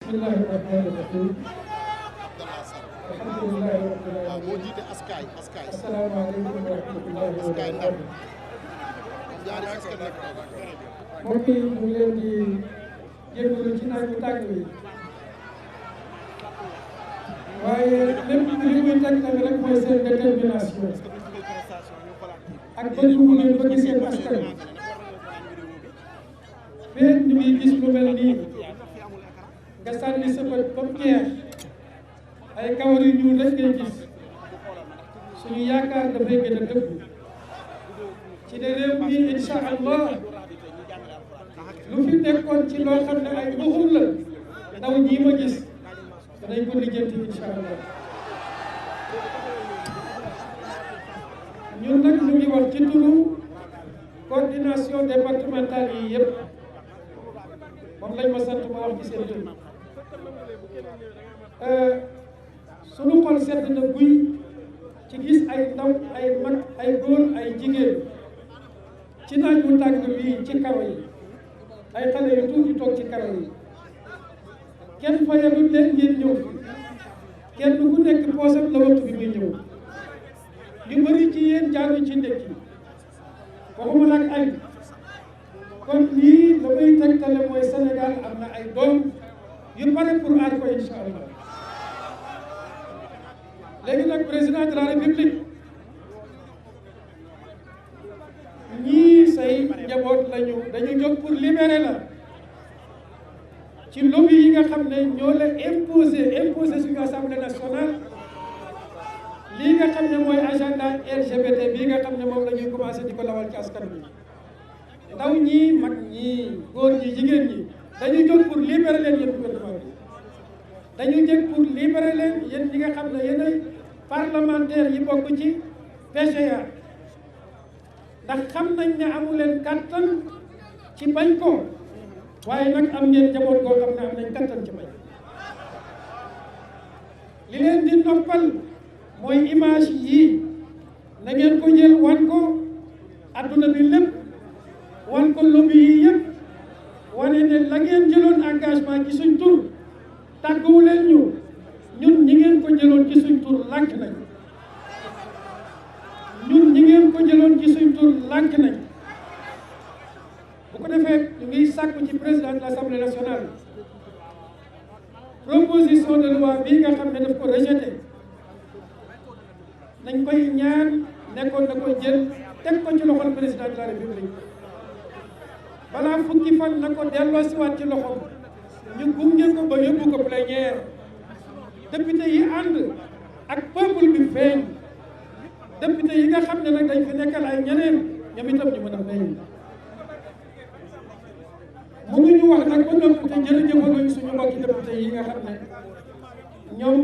bismillahi rahmani rahim alhamdulillahi rabbil alamin asalaamaaleykum wa rahmatullahi wa barakatuh mbokk yi ñu ngi leen di jégalu ci naaj bu tàng bi waaye lépp li muy tegtal rek mooy seen détermination ak bëgg bu ngeen bëgg seen askan fii ñu ngi gis lu mel nii nga sànni sa bët ba mu jeex ay kawar yu ñuul rek ngay gis suñu yaakaar dafay gën a dëgg ci ne réew mi incha allah lu fi nekkoon ci loo xam ne ay waxul la ndaw ñii ma gis danañ ko lijjanti incha allah ñun nag ñu ngi wax ci turu coordination départementale yi yëpp moom lañ ma sant ma wax ci seen tur suñu xol sedd na guy ci gis ay ndaw ay mag ay góor ay jigéen ci naaj bu tàng bii ci karo yi ay xale yu tuuti toog ci karo yi kenn fayalul leen ngeen ñëw kenn ku nekk poosam la waxtu bi muy ñëw ñu bëri ci yéen jaaru ci ndekki waxuma nag ay kon lii la muy tegtale mooy Sénégal am na ay doom yu pare pour aar ko incha allah léegi nag président de la république ñii say njaboot lañu dañu jóg pour libérer la ci lobby yi nga xam ne ñoo la imposé suñu assemblée nationale lii nga xam ne mooy agenda LGBT bii nga xam ne moom la ñuy commencé di ko lawal ci askan bi ndaw ñi mag ñi góor ñi jigéen ñi dañu jóg pour libérer leen yéen gouvernement bi dañu jóg pour libérer leen yéen ñi nga xam ne yéenay parlementaire yi bokk ci PGA ndax xam nañ ne amu leen kattan ci bañ ko waaye nag am ngeen njaboot goo xam ne am nañ kattan ci bañ li leen di noppal mooy image yii na ngeen ko jël wan ko adduna bi lépp wan ko lobby yi yëpp wane ne la ngeen jëloon engagement ci suñ tur tàgguwu leen ñu ñun ñi ngeen ko jëloon ci suñ tur lànk nañ ñun ñi ngeen ko jëloon ci suñ tur lànk nañ bu ko defee ñu ngi sàkku ci président de l'Assemblée nationale proposition de loi bii nga xam ne daf ko rejeté nañ koy ñaan nekkoon na ko jël teg ko ci loxol président de la république balaa fukki fan na ko delloosiwaat ci loxom ñu gunge ko ba yóbbu ko plénière député yi ànd ak peuple bi feeñ député yi nga xam ne nag dañ fi nekkal ay ñeneen ñoom itam ñu mën a feeñ mënuñu wax nag ba noppi te jërëjëfaluñ suñu mbokki député yi nga xam ne ñoom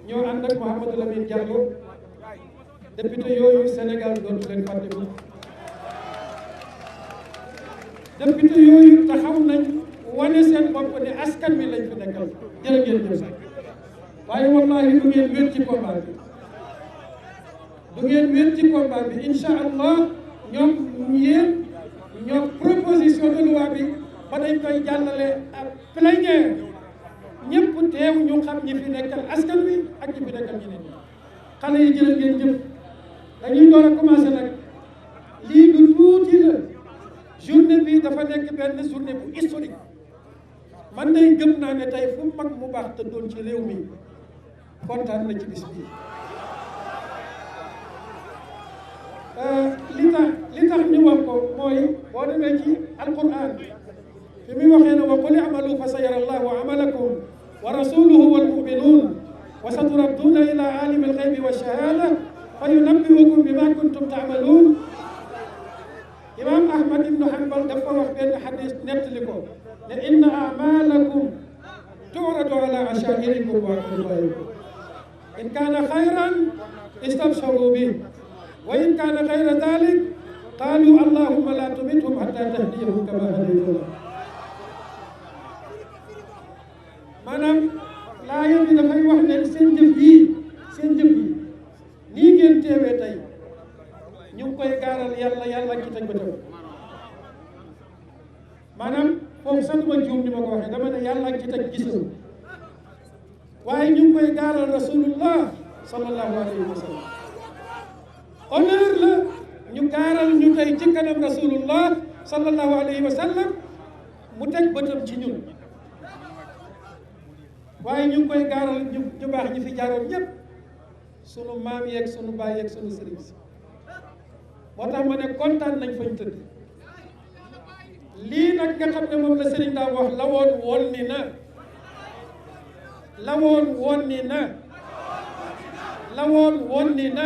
ñoo ànd ak Mouhamadou Lamine Diallo député yooyu Sénégal dootu leen fàtte bu député yooyu taxaw nañ wane seen bopp ne askan wi lañ fi nekkal jërë ngeen jëf waaye wallahi du ngeen wér ci combat bi du ngeen wér ci combat bi incha allah ñoom yéen ñoom proposition de loi bi ba dañ koy jàllale ak plénière ñëpp teew ñu xam ñi fi nekkal askan wi ak ñi fi nekkal ñeneen ñi xale yi jërë ngeen jëf dañuy door a commencé nag lii du tuuti la journée bi dafa nekk benn journée bu historique man day gëm naa ne tey fu mag mu baax te doon ci réew mi kontaan na ci bis bii li tax ñu wax ko mooy boo demee ci alquran fi muy waxee ne wa qul i'malu fa sayara allahu amalakum wa rasuluhu wal mu'minun wa saturadduuna ila alimi alghaybi wa shahada fa yunabbi'ukum bima kuntum ta'malun imam ahmad ibnu hanbal dafa wax benn xadis nettali ko ne inna a'malakum tu'radu ala ashaa'irikum wa aqribaikum in kaana xayran istabsharu bih wa in kaana xayra dalik qaalu allahumma la tumithum hatta tahdiyahum kama hadaytana maanaam laaya bi dafay wax ne seen jëf yi nii ngeen teewee tey ñu ngi koy gaaral yàlla ci teg ba teg maanaam foofu sax duma juum ni ma ko waxee dama ne yàlla ak ci teg gisam waaye ñu ngi koy gaaral rasulullah sallallahu alayhi wa sallam honneur la ñu gaaral ñu tey ci kanam rasulullah sallallahu alayhi wa sallam mu teg bëtam ci ñun waaye ñu ngi koy gaaral ñu baax ñi fi jaaroon ñëpp sunu maam yeeg sunu baay yeeg sunu sëriñ si moo tax ma ne kontaan nañ fañ tëdd lii nag nga xam ne moom la sëriñ daa wax la woon woon ni na la woon woon ni na la woon woon ni na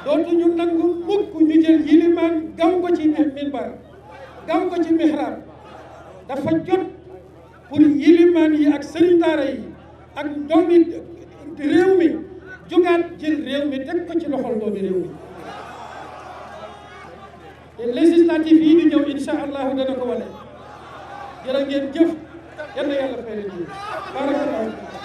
dootuñu nangu mukk ñu jël yilimaan gaw ko ci minbar gaw ko ci mihrab dafa jot pour yilimaan yi ak sëriñ daara yi ak doomi réew mi jógaat jël réew mi teg ko ci loxol doomi réew mi te législative yi di ñëw insha allahu dana ko wane jërë ngeen jëf yal na yàlla fay leen